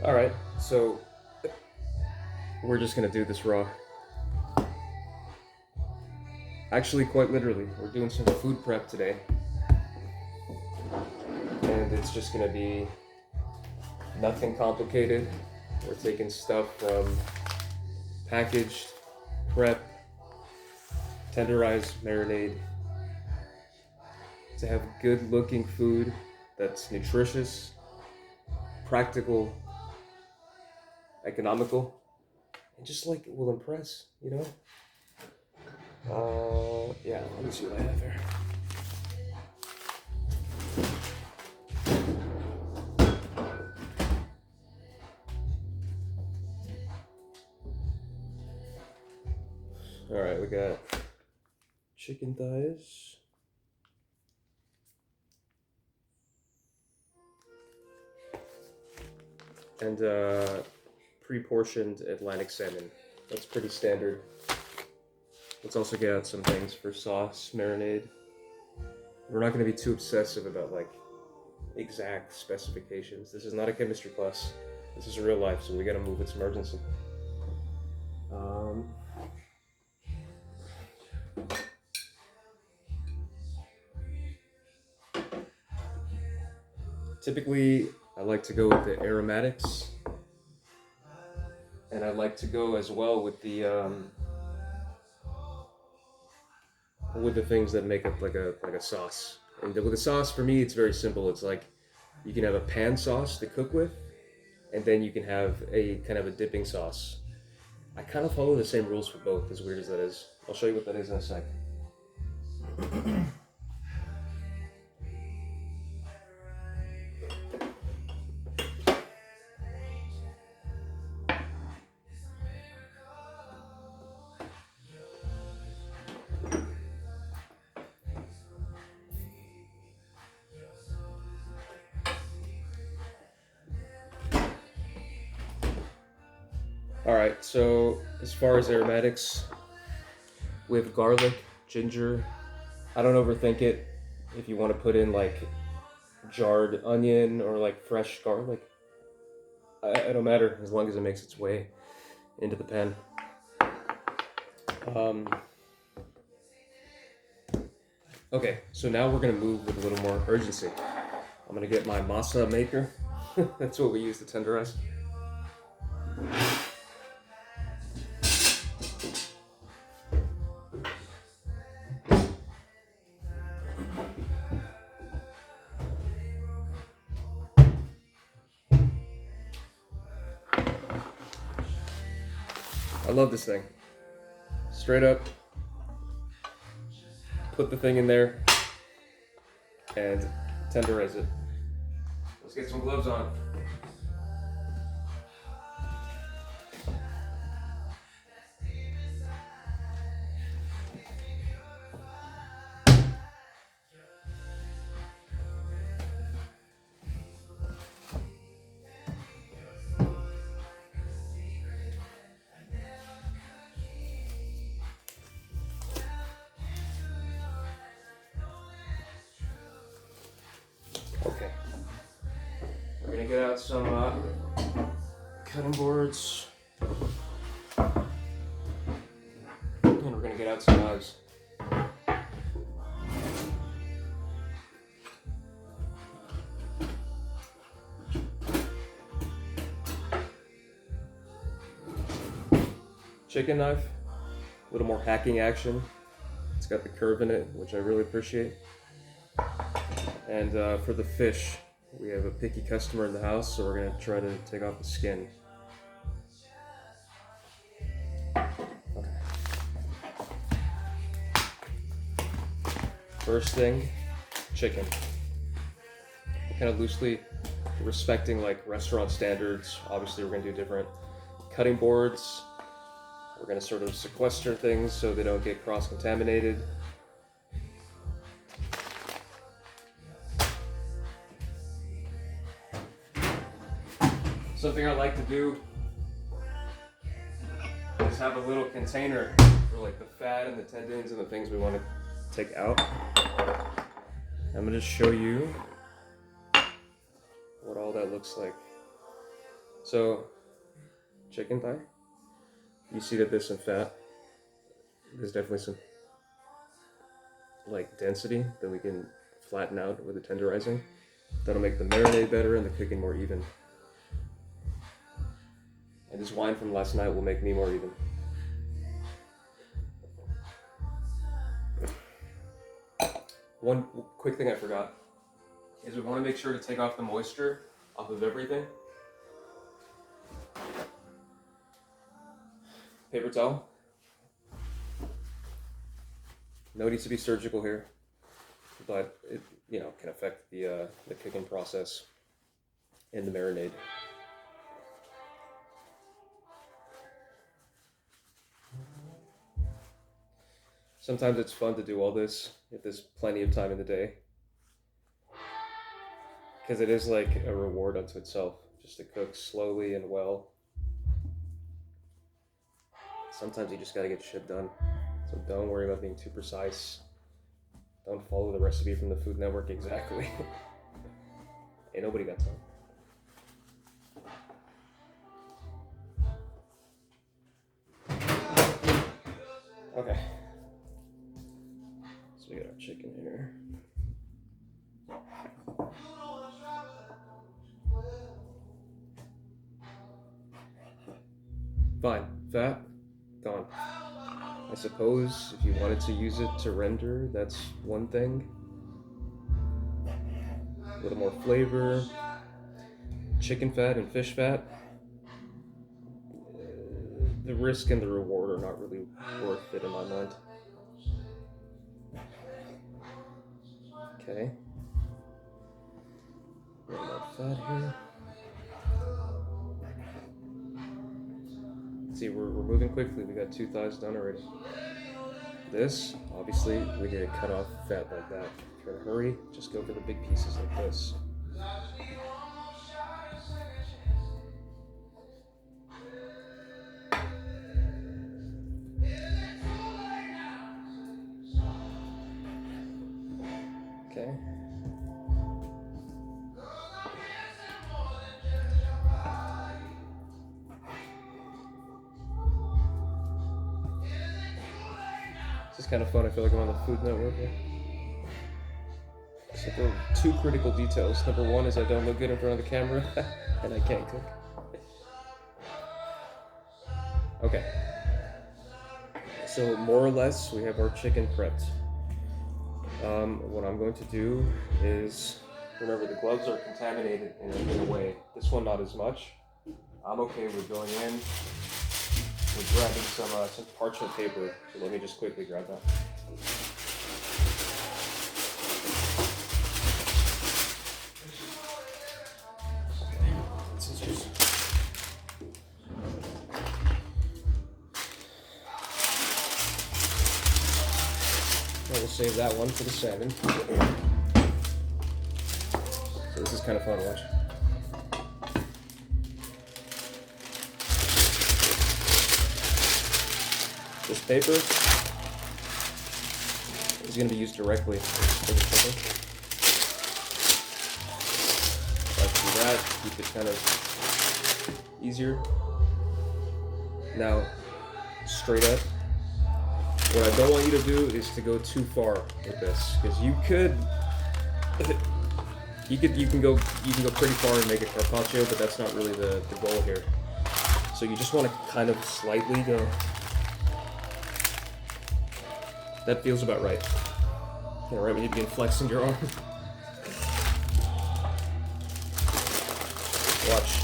All right, so we're just gonna do this raw. Actually, quite literally, we're doing some food prep today, and it's just gonna be nothing complicated. We're taking stuff from packaged, prep, tenderized, marinade to have good looking food that's nutritious, practical, economical, and just like it will impress, you know? Yeah, let me see what I have here. All right, we got chicken thighs. And pre-portioned Atlantic salmon. That's pretty standard. Let's also get out some things for sauce, marinade. We're not going to be too obsessive about like exact specifications. This is not a chemistry class. This is real life, so we got to move with some urgency. Typically, I like to go with the aromatics, and I like to go as well with the things that make up like a sauce. And with a sauce, for me, it's very simple. It's like you can have a pan sauce to cook with, and then you can have a kind of a dipping sauce. I kind of follow the same rules for both, as weird as that is. I'll show you what that is in a sec. All right, so as far as aromatics, with garlic, ginger, I don't overthink it. If you want to put in like jarred onion or like fresh garlic, it don't matter as long as it makes its way into the pan. Okay, so now we're gonna move with a little more urgency. I'm gonna get my masa maker. That's what we use to tenderize. I love this thing. Straight up, put the thing in there and tenderize it. Let's get some gloves on. Okay. We're gonna get out some cutting boards. And we're gonna get out some knives. Chicken knife, a little more hacking action. It's got the curve in it, which I really appreciate. And for the fish, we have a picky customer in the house, so we're gonna try to take off the skin. Okay. First thing, chicken. Kind of loosely respecting like restaurant standards. Obviously, we're gonna do different cutting boards. We're gonna sort of sequester things so they don't get cross-contaminated. Something I like to do is have a little container for like the fat and the tendons and the things we want to take out. I'm gonna show you what all that looks like. So, chicken thigh. You see that there's some fat. There's definitely some like density that we can flatten out with the tenderizing. That'll make the marinade better and the cooking more even. And this wine from last night will make me more even. One quick thing I forgot is we want to make sure to take off the moisture off of everything. Paper towel. No need to be surgical here, but it can affect the cooking process and the marinade. Sometimes it's fun to do all this if there's plenty of time in the day, because it is like a reward unto itself, just to cook slowly and well. Sometimes you just gotta get shit done, so don't worry about being too precise. Don't follow the recipe from the Food Network exactly. Ain't nobody got time. Okay. So we got our chicken here. Fine. Fat, gone. I suppose if you wanted to use it to render, that's one thing. A little more flavor. Chicken fat and fish fat. The risk and the reward are not really worth it in my mind. Okay. A little more fat here. See, we're moving quickly. We got 2 thighs done already. This, obviously, we need to cut off fat like that. If you're in a hurry, just go for the big pieces like this. Okay. This is kind of fun. I feel like I'm on the Food Network. So there are 2 critical details. Number 1 is I don't look good in front of the camera, and I can't cook. Okay. So more or less, we have our chicken prepped. What I'm going to do is, remember the gloves are contaminated in a way. This one not as much. I'm okay with going in. We're grabbing some parchment paper. So let me just quickly grab that. Scissors. We'll save that one for the salmon. So this is kind of fun to watch. This paper is going to be used directly for the chicken. Let's do that, keep it kind of easier. Now, straight up, what I don't want you to do is to go too far with this, because you can go pretty far and make a carpaccio, but that's not really the goal here. So you just want to kind of slightly go. That feels about right. Yeah, right when you begin flexing your arm. Watch.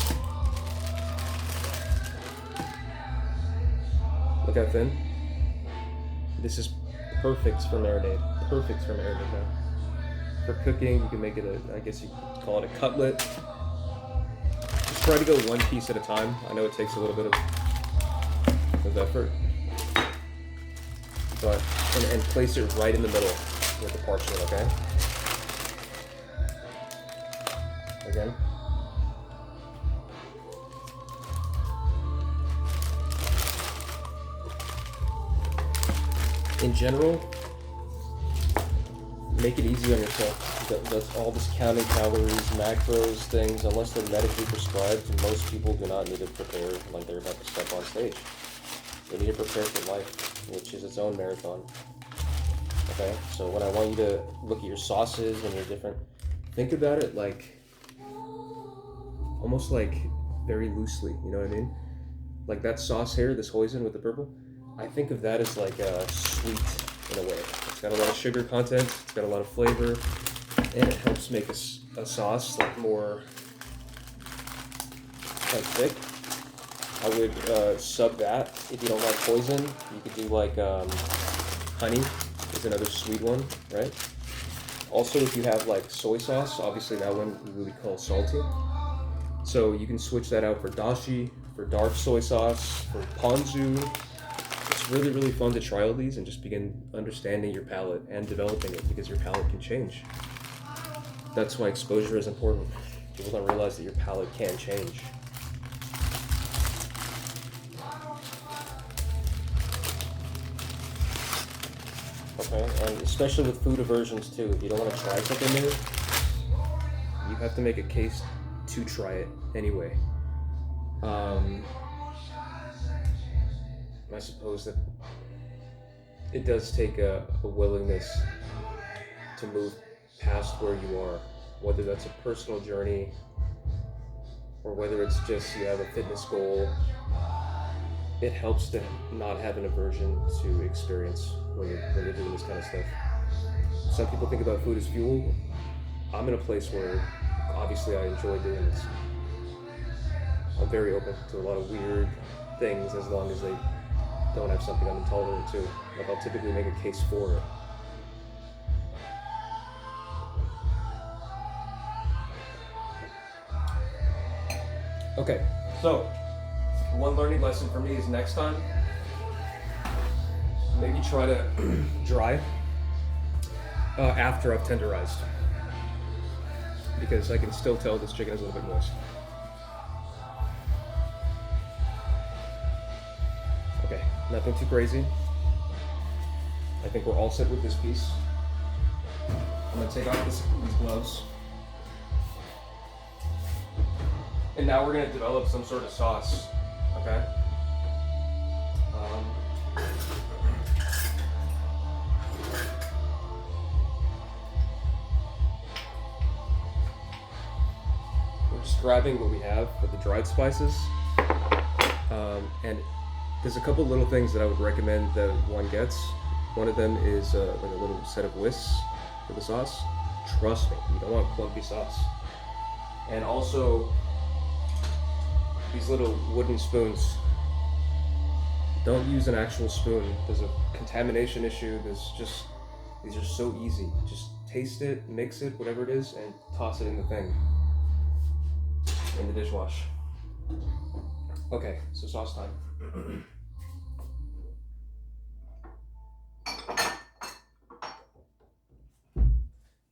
Look how thin. This is perfect for marinade. Perfect for marinade now. For cooking, you can make it I guess you could call it a cutlet. Just try to go one piece at a time. I know it takes a little bit of effort. But, and place it right in the middle with the parchment, okay? Again. In general, make it easy on yourself. That's all this counting calories, macros, things, unless they're medically prescribed, most people do not need to prepare like they're about to step on stage. They need to prepare for life, which is its own marathon. Okay, so when I want you to look at your sauces and your different, think about it like, almost like very loosely, you know what I mean? Like that sauce here, this hoisin with the purple, I think of that as like a sweet in a way. It's got a lot of sugar content, it's got a lot of flavor, and it helps make a sauce like more like thick. I would sub that if you don't like poison. You could do like honey is another sweet one, right? Also, if you have like soy sauce, obviously that one we would call salty. So you can switch that out for dashi, for dark soy sauce, for ponzu. It's really, really fun to try all these and just begin understanding your palate and developing it, because your palate can change. That's why exposure is important. People don't realize that your palate can change. Okay, and especially with food aversions too. If you don't want to try something new, you have to make a case to try it anyway. I suppose that it does take a willingness to move past where you are, whether that's a personal journey or whether it's just you have a fitness goal. It helps to not have an aversion to experience when you're doing this kind of stuff. Some people think about food as fuel. I'm in a place where obviously I enjoy doing this. I'm very open to a lot of weird things as long as they don't have something I'm intolerant to. Like I'll typically make a case for it. Okay, so one learning lesson for me is next time, maybe try to dry after I've tenderized, because I can still tell this chicken is a little bit moist. Okay, nothing too crazy. I think we're all set with this piece. I'm gonna take off these gloves. And now we're gonna develop some sort of sauce, okay? We're just grabbing what we have with the dried spices. And there's a couple little things that I would recommend that one gets. One of them is like a little set of whisks for the sauce. Trust me, you don't want clumpy sauce. And also, these little wooden spoons. Don't use an actual spoon. There's a contamination issue. These are so easy. Just taste it, mix it, whatever it is, and toss it in the thing. In the dishwash. Okay, so sauce time.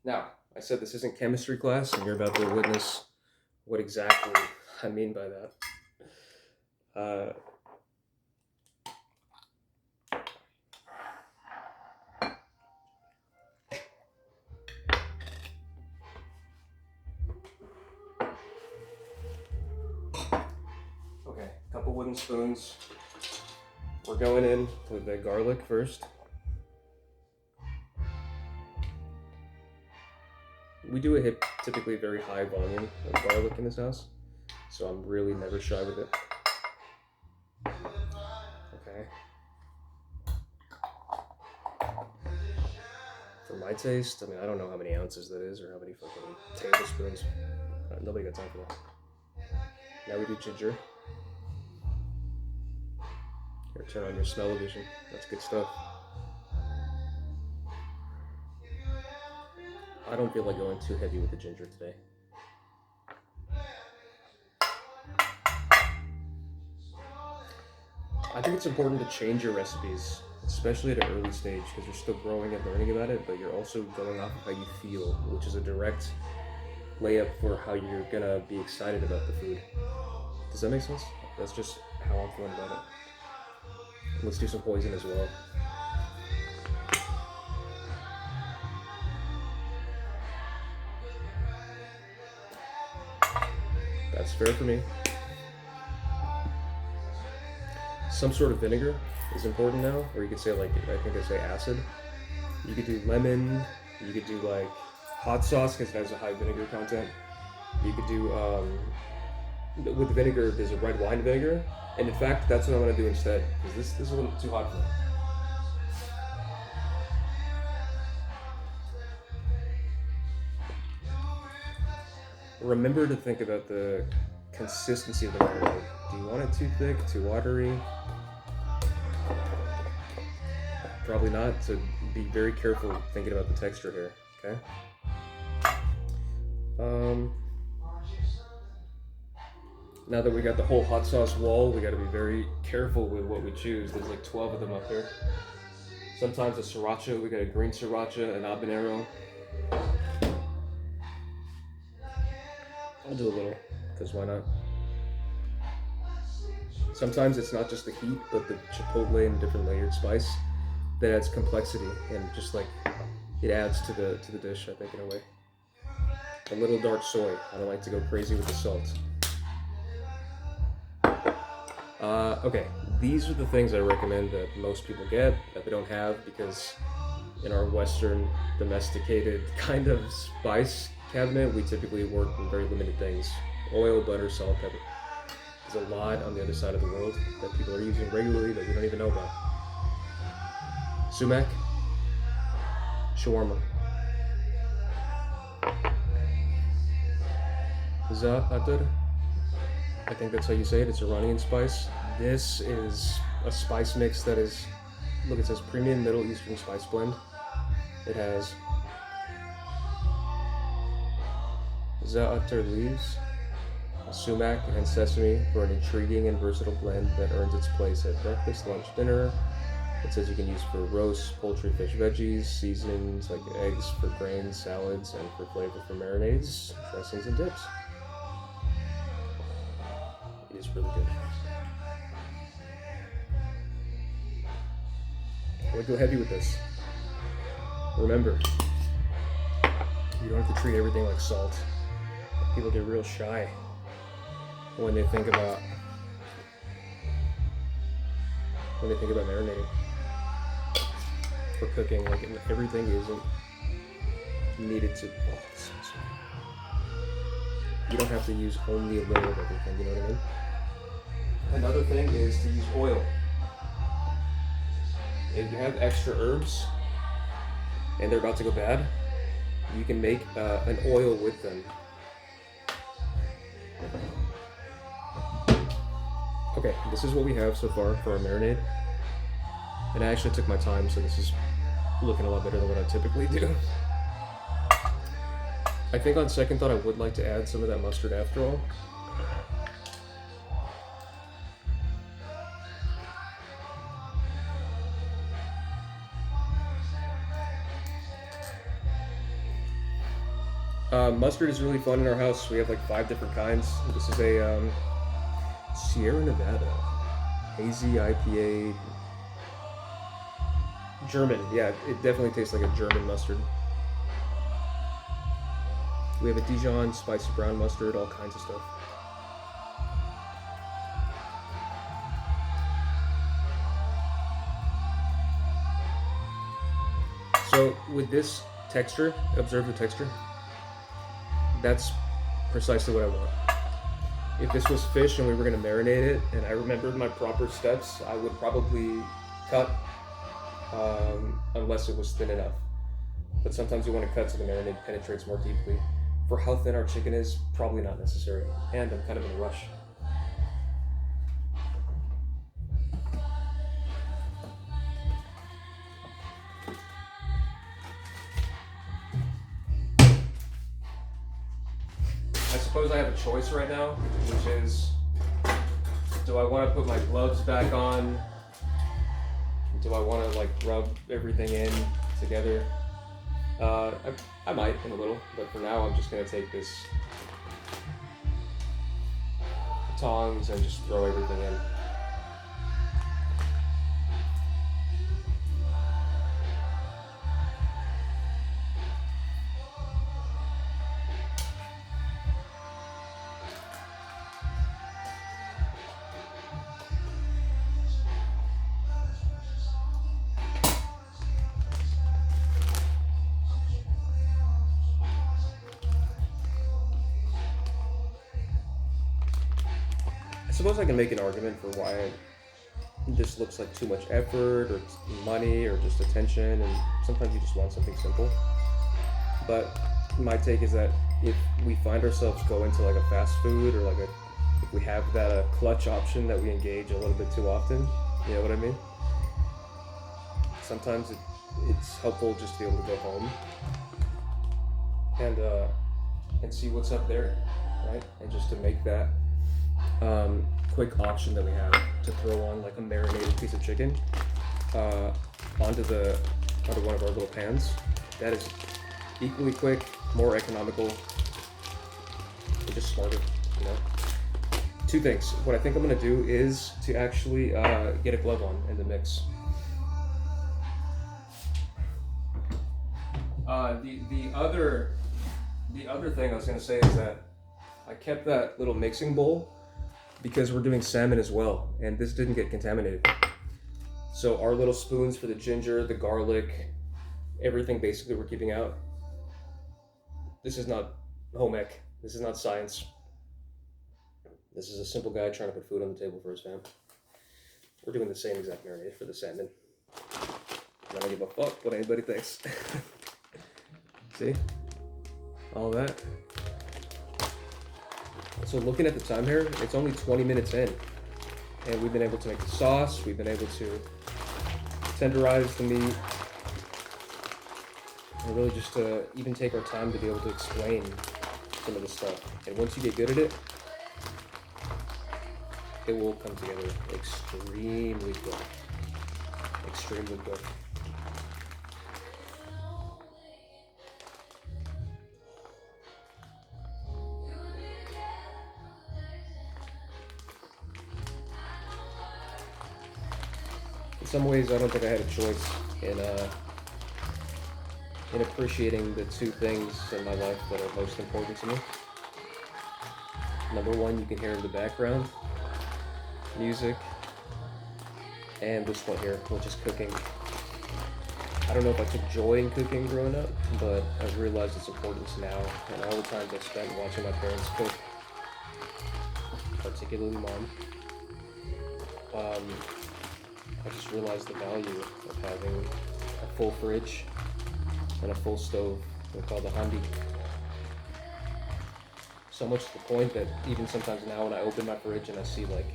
Now, I said this isn't chemistry class, and you're about to witness what exactly I mean by that. Okay, couple wooden spoons. We're going in with the garlic first. We do a typically very high volume of garlic in this house, so I'm really never shy with it. Okay. For my taste, I mean, I don't know how many ounces that is or how many fucking tablespoons. Nobody got time for that. Now we do ginger. Here, turn on your smell-o-vision. That's good stuff. I don't feel like going too heavy with the ginger today. I think it's important to change your recipes, especially at an early stage, because you're still growing and learning about it, but you're also going off of how you feel, which is a direct layup for how you're gonna be excited about the food. Does that make sense? That's just how I'm feeling about it. Let's do some poison as well. That's fair for me. Some sort of vinegar is important now, or you could say like, I think they say acid. You could do lemon, you could do like hot sauce because it has a high vinegar content. You could do, with vinegar, there's a red wine vinegar, and in fact, that's what I'm going to do instead, because this is a little too hot for me. Remember to think about the consistency of the marinade. Do you want it too thick, too watery? Probably not, so be very careful thinking about the texture here, okay? Now that we got the whole hot sauce wall, we got to be very careful with what we choose. There's like 12 of them up here. Sometimes a sriracha, we got a green sriracha, an habanero. I'll do a little, because why not? Sometimes it's not just the heat, but the chipotle and different layered spice that adds complexity and just like it adds to the dish, I think, in a way. A little dark soy. I don't like to go crazy with the salt. Okay, these are the things I recommend that most people get that they don't have, because in our Western domesticated kind of spice cabinet, we typically work with very limited things. Oil, butter, salt, pepper. There's a lot on the other side of the world that people are using regularly that we don't even know about. Sumac, shawarma. Za'atar, I think that's how you say it. It's Iranian spice. This is a spice mix that is, look, it says premium Middle Eastern spice blend. It has za'atar leaves, sumac, and sesame for an intriguing and versatile blend that earns its place at breakfast, lunch, dinner. It says you can use for roasts, poultry, fish, veggies, seasonings like eggs for grains, salads, and for flavor for marinades, dressings, and dips. It is really good. I would go heavy with this. Remember, you don't have to treat everything like salt. People get real shy when they think about marinating or cooking. Like, everything isn't needed to. Oh, this smells so good. You don't have to use only a little of everything. You know what I mean? Another thing is to use oil. If you have extra herbs and they're about to go bad, you can make an oil with them. Okay, this is what we have so far for our marinade. And I actually took my time, so this is looking a lot better than what I typically do. I think on second thought I would like to add some of that mustard after all. Mustard is really fun in our house. We have like 5 different kinds. This is a Sierra Nevada hazy IPA. German, yeah, it definitely tastes like a German mustard. We have a Dijon spicy brown mustard, all kinds of stuff. So with this texture, observe the texture. That's precisely what I want. If this was fish and we were going to marinate it, and I remembered my proper steps, I would probably cut, unless it was thin enough. But sometimes you want to cut so the marinade penetrates more deeply. For how thin our chicken is, probably not necessary. And I'm kind of in a rush. I suppose I have a choice right now, which is, do I want to put my gloves back on? Do I want to like rub everything in together? I might in a little, but for now I'm just going to take this tongs and just throw everything in. suppose I can make an argument for why this looks like too much effort or money or just attention, and sometimes you just want something simple. But my take is that if we find ourselves going to like a fast food or like if we have that clutch option that we engage a little bit too often, you know what I mean? Sometimes it's helpful just to be able to go home and see what's up there, right? And just to make that quick option that we have to throw on like a marinated piece of chicken onto one of our little pans. That is equally quick, more economical, and just smarter, you know? Two things. What I think I'm gonna do is to actually get a glove on in the mix. The other thing I was gonna say is that I kept that little mixing bowl because we're doing salmon as well, and this didn't get contaminated. So our little spoons for the ginger, the garlic, everything basically we're keeping out. This is not home ec. This is not science. This is a simple guy trying to put food on the table for his fam. We're doing the same exact marinade for the salmon. I don't give a fuck what anybody thinks. See? All that. So looking at the time here, it's only 20 minutes in. And we've been able to make the sauce, we've been able to tenderize the meat, and really just to even take our time to be able to explain some of the stuff. And once you get good at it, it will come together extremely good. Extremely good. In some ways, I don't think I had a choice in appreciating the two things in my life that are most important to me. Number one, you can hear in the background, music, and this one here, which is cooking. I don't know if I took joy in cooking growing up, but I've realized its importance now, and all the times I spent watching my parents cook, particularly mom, I just realized the value of having a full fridge and a full stove. They're called the handi. So much to the point that even sometimes now when I open my fridge and I see like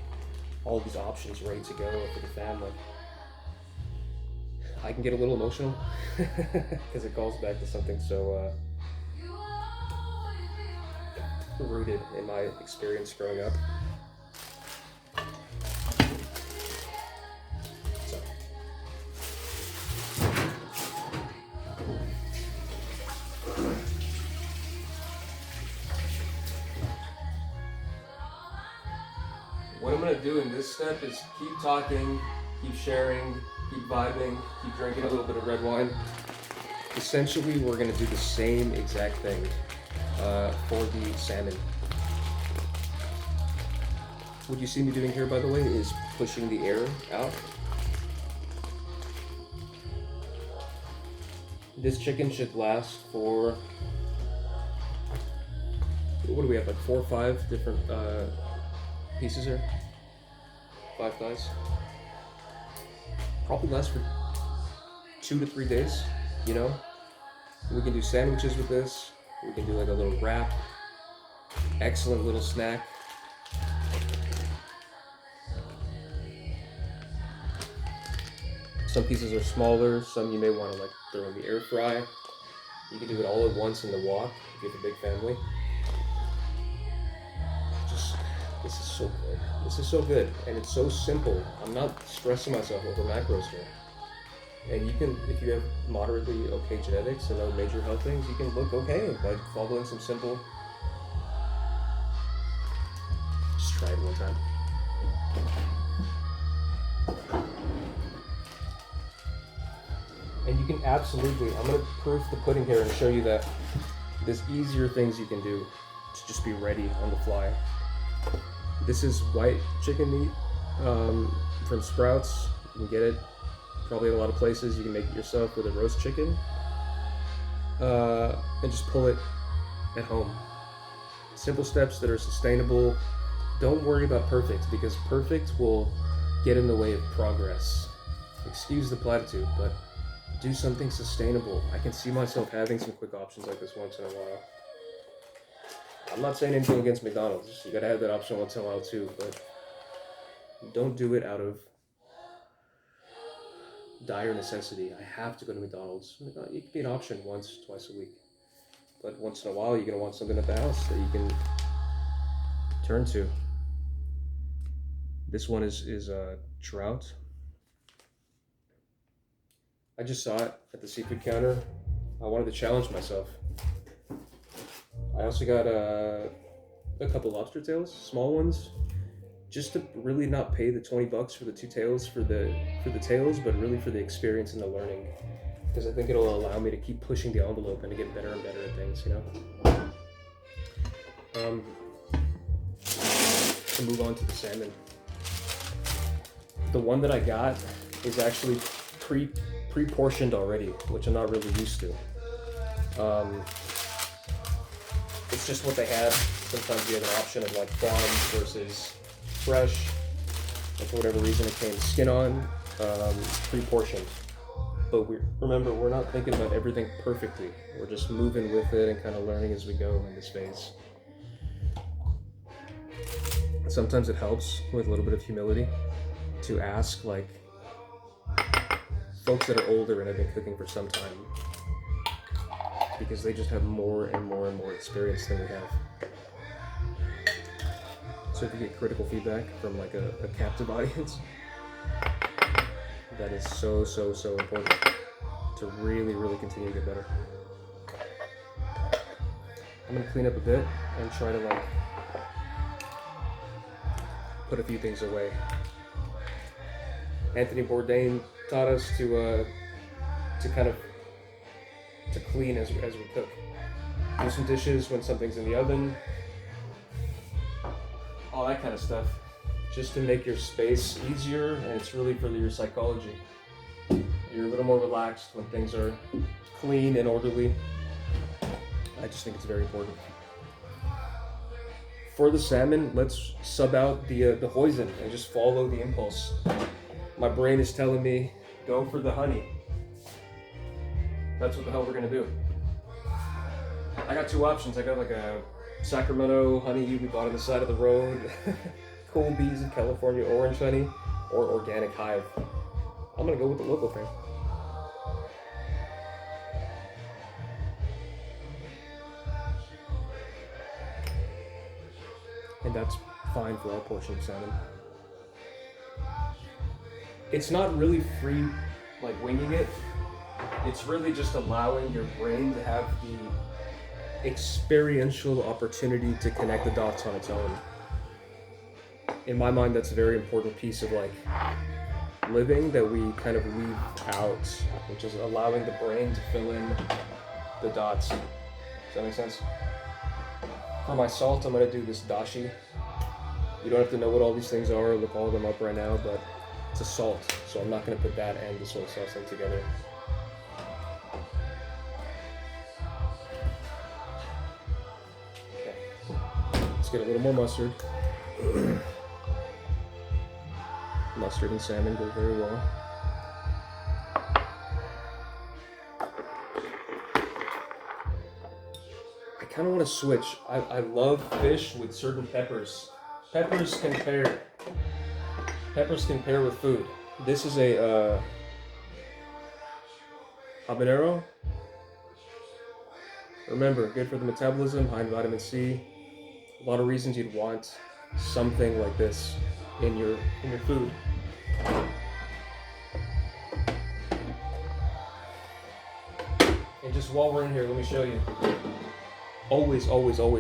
all these options ready to go for the family, I can get a little emotional because it calls back to something so rooted in my experience growing up. What I'm gonna do in this step is keep talking, keep sharing, keep vibing, keep drinking a little bit of red wine. Essentially, we're gonna do the same exact thing for the salmon. What you see me doing here, by the way, is pushing the air out. This chicken should last for, what do we have, like 4 or 5 different pieces here? 5 thighs. Probably lasts for 2 to 3 days, you know? We can do sandwiches with this. We can do like a little wrap. Excellent little snack. Some pieces are smaller, some you may want to like throw in the air fry. You can do it all at once in the wok if you have a big family. This is so good. This is so good, and it's so simple. I'm not stressing myself over macros here. And you can, if you have moderately okay genetics and no major health things, you can look okay by following some simple. Just try it one time. And you can absolutely, I'm going to proof the pudding here and show you that there's easier things you can do to just be ready on the fly. This is white chicken meat from Sprouts. You can get it probably at a lot of places. You can make it yourself with a roast chicken and just pull it at home. Simple steps that are sustainable, don't worry about perfect, because perfect will get in the way of progress. Excuse the platitude, but do something sustainable. I can see myself having some quick options like this once in a while. I'm not saying anything against McDonald's. You gotta have that option once in a while too, but don't do it out of dire necessity. I have to go to McDonald's. It can be an option once, twice a week. But once in a while, you're gonna want something at the house that you can turn to. This one is trout. I just saw it at the seafood counter. I wanted to challenge myself. I also got a couple lobster tails, small ones, just to really not pay the $20 for the two tails for the tails, but really for the experience and the learning. Because I think it'll allow me to keep pushing the envelope and to get better and better at things, you know? To move on to the salmon. The one that I got is actually pre-portioned already, which I'm not really used to. It's just what they have. Sometimes you have an option of like farm versus fresh. And for whatever reason it came skin on, pre-portioned. But remember, we're not thinking about everything perfectly. We're just moving with it and kind of learning as we go in this phase. Sometimes it helps with a little bit of humility to ask, like, folks that are older and have been cooking for some time, because they just have more and more and more experience than we have. So if you get critical feedback from like a captive audience, that is so important to really continue to get better. I'm gonna clean up a bit and try to like put a few things away. Anthony Bourdain taught us to clean as we cook. Do some dishes when something's in the oven, all that kind of stuff, just to make your space easier, and it's really for your psychology. You're a little more relaxed when things are clean and orderly. I just think it's very important. For the salmon, let's sub out the hoisin and just follow the impulse. My brain is telling me, go for the honey. That's what the hell we're gonna do. I got two options. I got like a Sacramento honey we bought on the side of the road, Cool Bees in California orange honey, or organic hive. I'm gonna go with the local thing. And that's fine for our portion of salmon. It's not really free, like winging it. It's really just allowing your brain to have the experiential opportunity to connect the dots on its own. In my mind, that's a very important piece of like living that we kind of leave out, which is allowing the brain to fill in the dots. Does that make sense? For my salt, I'm gonna do this dashi. You don't have to know what all these things are or look all of them up right now, but it's a salt, so I'm not gonna put that and the soy sauce in together. Okay, let's get a little more mustard. Mustard and salmon go very well. I kind of want to switch. I love fish with certain peppers. Peppers can pair with food. This is a habanero. Remember, good for the metabolism, high in vitamin C. A lot of reasons you'd want something like this in your food. And just while we're in here, let me show you. Always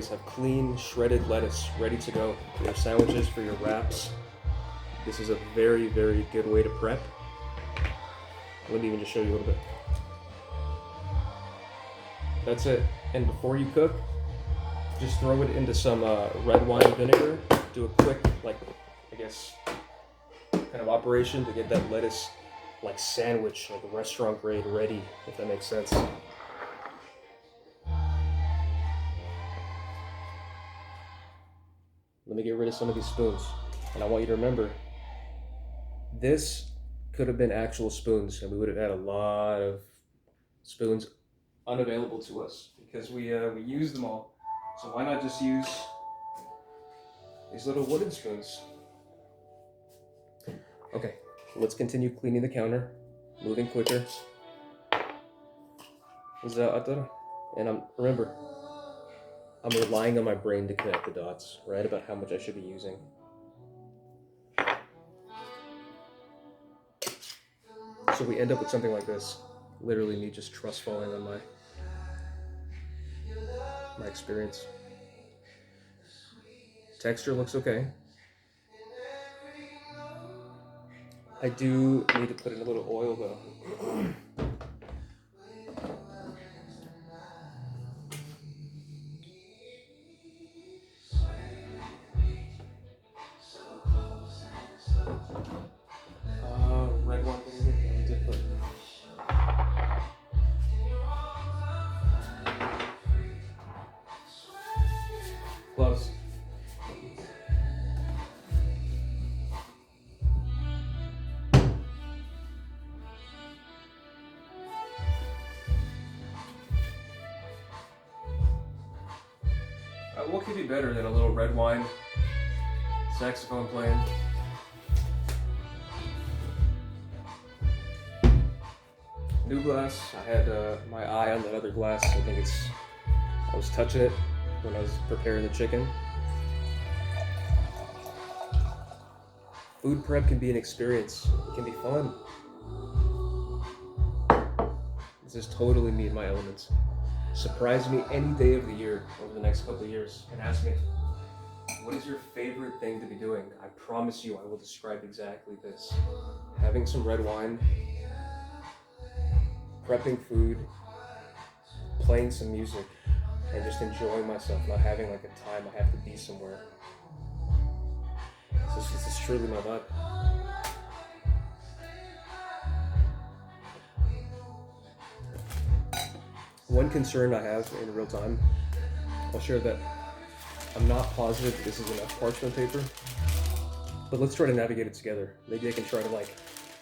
have clean, shredded lettuce ready to go for your sandwiches, for your wraps. This is a very good way to prep. Let me even just show you a little bit. That's it. And before you cook, just throw it into some red wine vinegar. Do a quick, like, I guess, kind of operation to get that lettuce like sandwich, like a restaurant grade ready, if that makes sense. Let me get rid of some of these spoons. And I want you to remember, this could have been actual spoons, and we would have had a lot of spoons unavailable to us because we used them all. So why not just use these little wooden spoons? Okay, let's continue cleaning the counter, moving quicker. And remember, I'm relying on my brain to connect the dots, right, about how much I should be using. So we end up with something like this. Literally me just trust falling on my experience. Texture looks okay. I do need to put in a little oil though. Red wine vinegar. I did put. Gloves. What could be better than a little red wine, saxophone playing? New glass. I had my eye on that other glass. I was touching it when I was preparing the chicken. Food prep can be an experience. It can be fun. This is totally me in my elements. Surprise me any day of the year over the next couple of years and ask me, what is your favorite thing to be doing? I promise you I will describe exactly this. Having some red wine, prepping food, playing some music, and just enjoying myself, not having like a time I have to be somewhere. This is truly my vibe. One concern I have in real time, I'll share that I'm not positive this is enough parchment paper, but let's try to navigate it together. Maybe I can try to like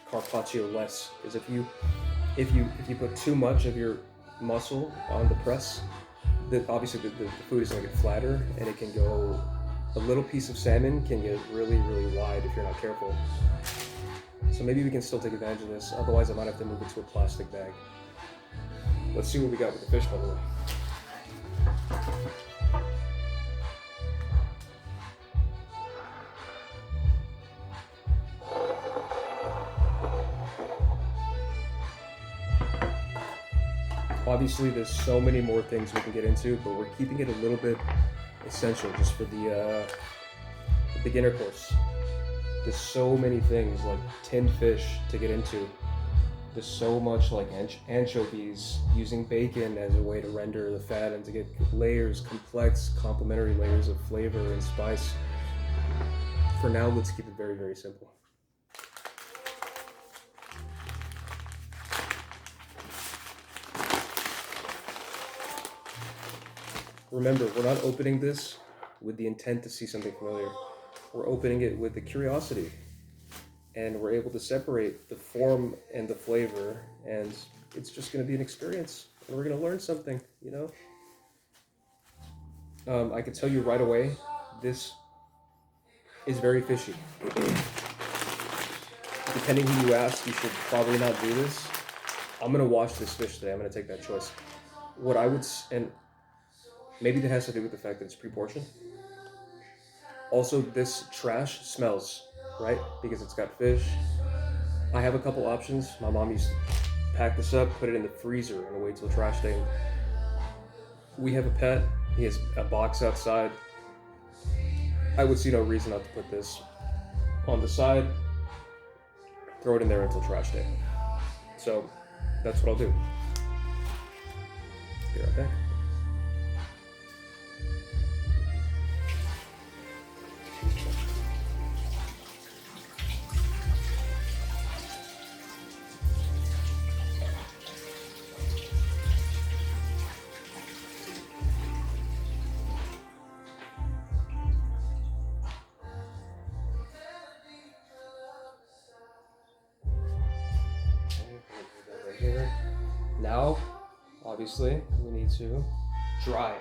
carpaccio less, is if you put too much of your muscle on the press, obviously the food is going to get flatter, and it can go, a little piece of salmon can get really, really wide if you're not careful. So maybe we can still take advantage of this, otherwise I might have to move it to a plastic bag. Let's see what we got with the fish, by the way. Obviously, there's so many more things we can get into, but we're keeping it a little bit essential just for the beginner course. There's so many things like tinned fish to get into. There's so much like anchovies, using bacon as a way to render the fat and to get layers, complex, complementary layers of flavor and spice. For now, let's keep it very, very simple. Remember, we're not opening this with the intent to see something familiar. We're opening it with the curiosity. And we're able to separate the form and the flavor, and it's just going to be an experience, and we're going to learn something, you know? I can tell you right away, this is very fishy. Depending who you ask, you should probably not do this. I'm going to wash this fish today. I'm going to take that choice. What I would, and maybe that has to do with the fact that it's pre-portioned. Also, this trash smells, right? Because it's got fish. I have a couple options. My mom used to pack this up, put it in the freezer, and wait till trash day. We have a pet. He has a box outside. I would see no reason not to put this on the side. Throw it in there until trash day. So that's what I'll do. Be right back. Now, obviously, we need to dry.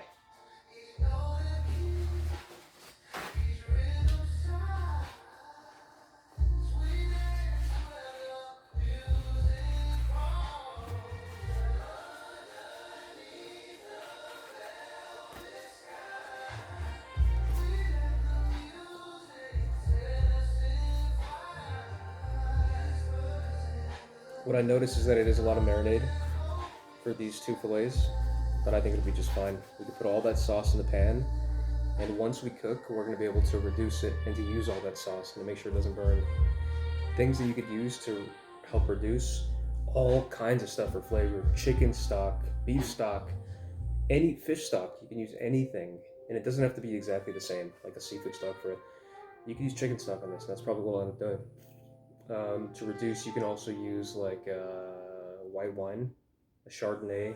What I noticed is that it is a lot of marinade for these two fillets, but I think it'll be just fine. We can put all that sauce in the pan, and once we cook, we're going to be able to reduce it and to use all that sauce and to make sure it doesn't burn. Things that you could use to help reduce all kinds of stuff for flavor: chicken stock, beef stock, any fish stock. You can use anything, and it doesn't have to be exactly the same, like a seafood stock for it. You can use chicken stock on this, and that's probably what I'll end up doing. To reduce, you can also use like white wine, a Chardonnay.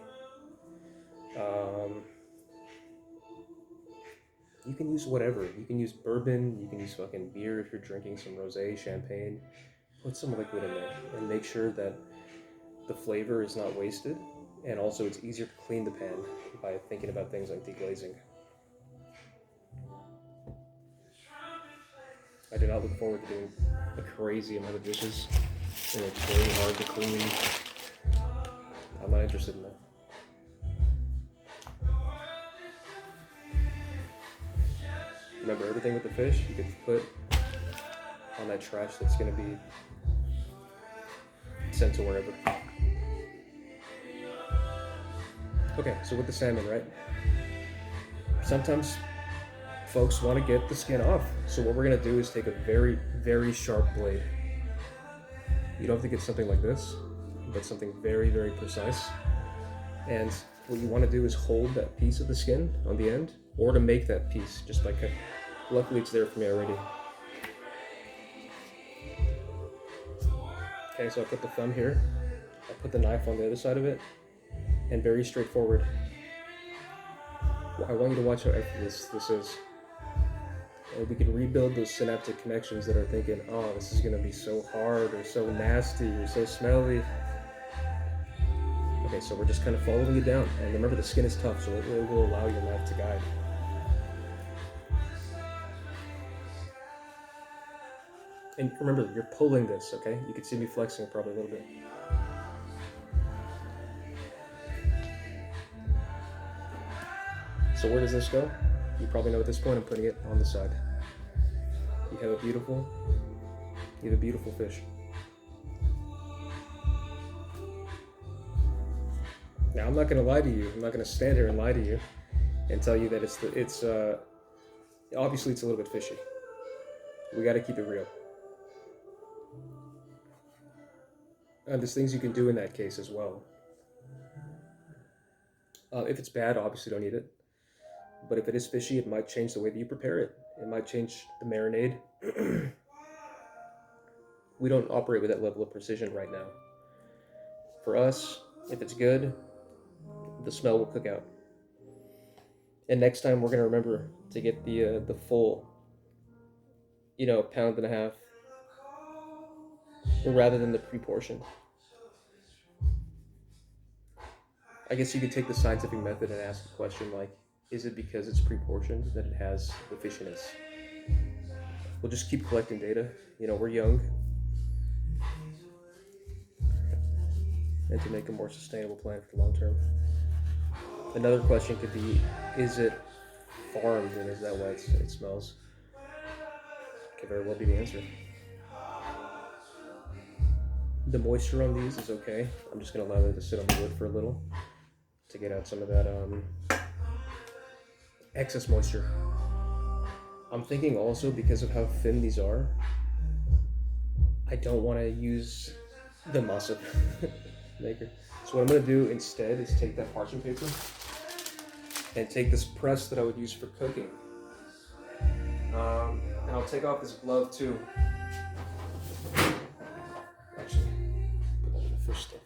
You can use whatever. You can use bourbon. You can use fucking beer if you're drinking some rosé, champagne. Put some liquid in there and make sure that the flavor is not wasted. And also, it's easier to clean the pan by thinking about things like deglazing. I do not look forward to doing a crazy amount of dishes, and it's very hard to clean. I'm not interested in that. Remember, everything with the fish, you could put on that trash that's going to be sent to wherever. Okay, so with the salmon, right? Sometimes folks want to get the skin off. So what we're going to do is take a very, very sharp blade. You don't have to get something like this, but something very, very precise. And what you want to do is hold that piece of the skin on the end, or to make that piece just by cutting. Luckily, it's there for me already. Okay, so I put the thumb here. I put the knife on the other side of it, and very straightforward. I want you to watch how effortless this is. And we can rebuild those synaptic connections that are thinking, oh, this is going to be so hard or so nasty or so smelly. Okay, so we're just kind of following it down. And remember, the skin is tough, so it will allow your knife to guide. And remember, you're pulling this, okay? You can see me flexing probably a little bit. So where does this go? You probably know at this point I'm putting it on the side. You have a beautiful fish. Now I'm not gonna lie to you. I'm not gonna stand here and lie to you and tell you that it's obviously it's a little bit fishy. We gotta keep it real. And there's things you can do in that case as well. If it's bad, obviously don't eat it. But if it is fishy, it might change the way that you prepare it. It might change the marinade. We don't operate with that level of precision right now. For us, if it's good, the smell will cook out. And next time we're gonna remember to get the full, pound and a half, rather than the pre-portion. I guess you could take the scientific method and ask a question like, is it because it's pre-portioned that it has the fishiness? We'll just keep collecting data. We're young. And to make a more sustainable plan for the long term. Another question could be, is it farmed and is that why it smells? Could very well be the answer. The moisture on these is okay. I'm just going to allow them to sit on the wood for a little to get out some of that excess moisture. I'm thinking also, because of how thin these are, I don't want to use the masa maker. So what I'm going to do instead is take that parchment paper and take this press that I would use for cooking. And I'll take off this glove too. Actually, put that in the fish stuff.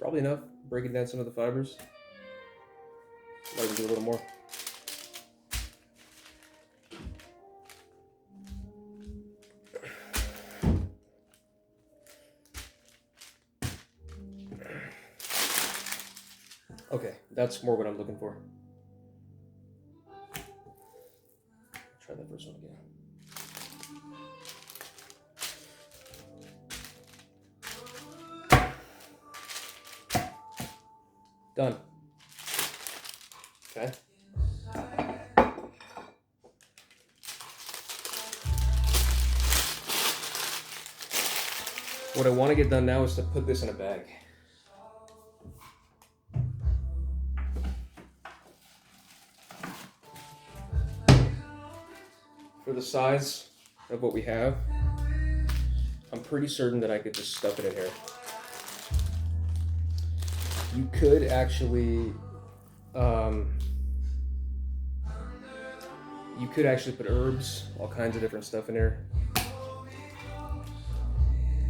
probably enough. Breaking down some of the fibers. Might even do a little more. Okay, that's more what I'm looking for. Try that first one again. Done. Okay. What I want to get done now is to put this in a bag. For the size of what we have, I'm pretty certain that I could just stuff it in here. You could actually, put herbs, all kinds of different stuff in here.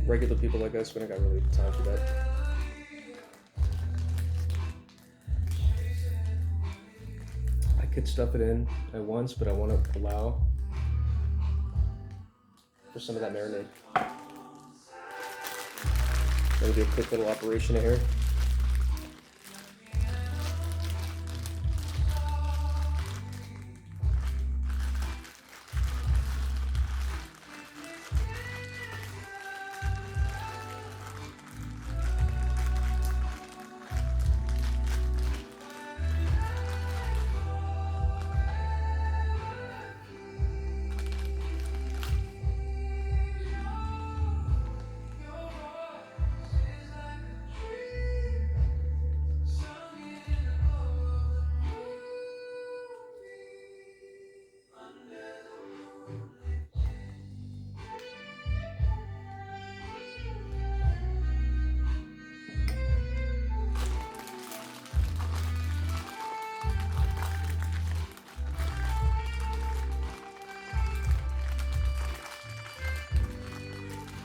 Regular people like us, we don't got really time for that. I could stuff it in at once, but I want to allow for some of that marinade. Maybe a quick little operation in here.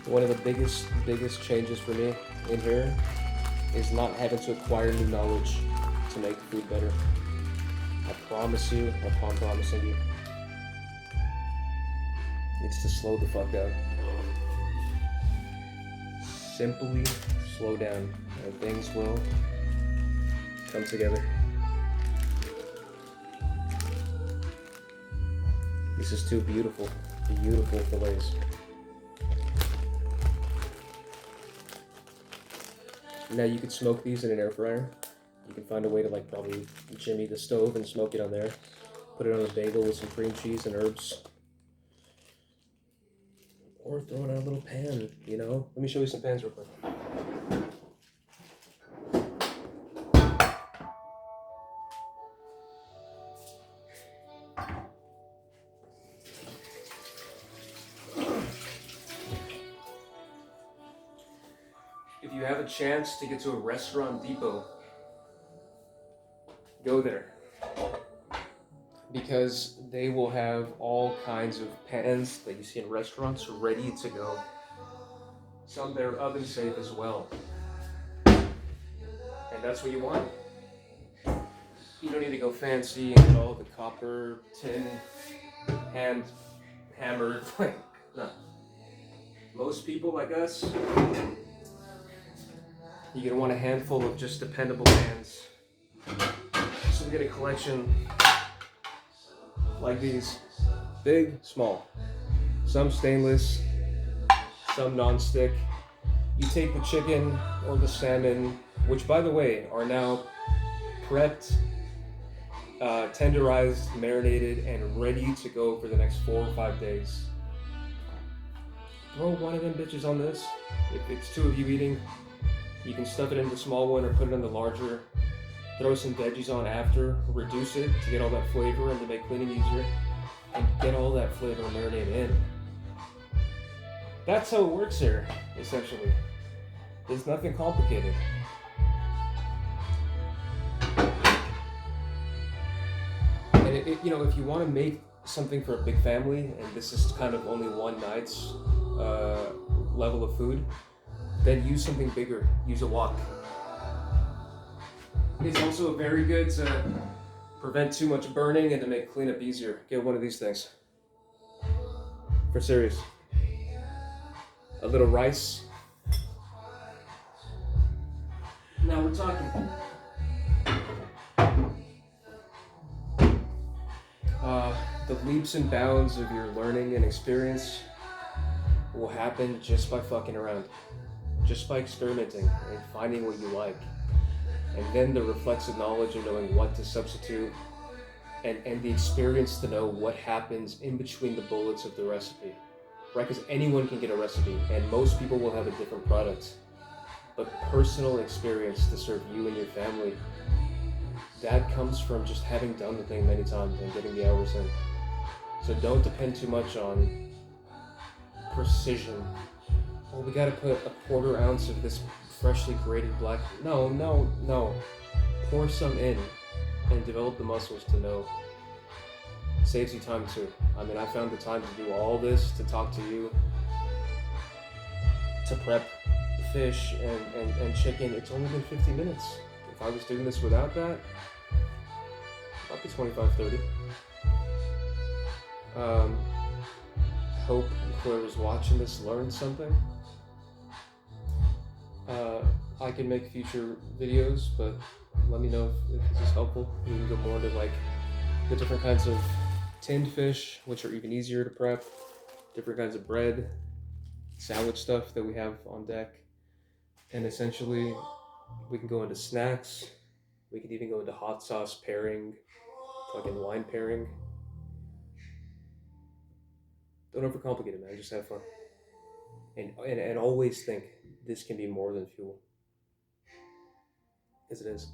One of the biggest changes for me in here is not having to acquire new knowledge to make food better. I promise you, upon promising you, it's to slow the fuck down. Simply slow down and things will come together. This is two beautiful fillets. Now you could smoke these in an air fryer. You can find a way to like probably jimmy the stove and smoke it on there. Put it on a bagel with some cream cheese and herbs. Or throw it on a little pan, you know? Let me show you some pans real quick. If you have a chance to get to a restaurant depot, go there. Because they will have all kinds of pans that you see in restaurants ready to go. Some that are oven safe as well. And that's what you want. You don't need to go fancy and get all the copper, tin, hand hammered. No. Most people like us, you're gonna want a handful of just dependable pans. So we get a collection like these. Big, small. Some stainless, some non-stick. You take the chicken or the salmon, which by the way are now prepped, tenderized, marinated, and ready to go for the next 4 or 5 days. Throw one of them bitches on this. If it's 2 of you eating, you can stuff it in the small one or put it in the larger. Throw some veggies on after, reduce it to get all that flavor and to make cleaning easier, and get all that flavor marinated in. That's how it works here, essentially. There's nothing complicated. And you know, if you want to make something for a big family, and this is kind of only one night's level of food, then use something bigger. Use a wok. It's also very good to prevent too much burning and to make cleanup easier. Get one of these things. For serious. A little rice. Now we're talking. The leaps and bounds of your learning and experience will happen just by fucking around, just by experimenting and finding what you like. And then the reflexive knowledge of knowing what to substitute, and the experience to know what happens in between the bullets of the recipe. Right? Because anyone can get a recipe, and most people will have a different product. But personal experience to serve you and your family, that comes from just having done the thing many times and getting the hours in. So don't depend too much on precision. Oh, we gotta put a quarter ounce of this freshly grated black. No. Pour some in and develop the muscles to know. Saves you time too. I mean, I found the time to do all this, to talk to you, to prep fish and chicken. It's only been 50 minutes. If I was doing this without that, might be 25, 30. Hope whoever's watching this learns something. I can make future videos, but let me know if this is helpful. We can go more into like the different kinds of tinned fish, which are even easier to prep, different kinds of bread, sandwich stuff that we have on deck, and essentially we can go into snacks. We can even go into hot sauce pairing, fucking wine pairing. Don't overcomplicate it, man. Just have fun. And always think this can be more than fuel. Because it is.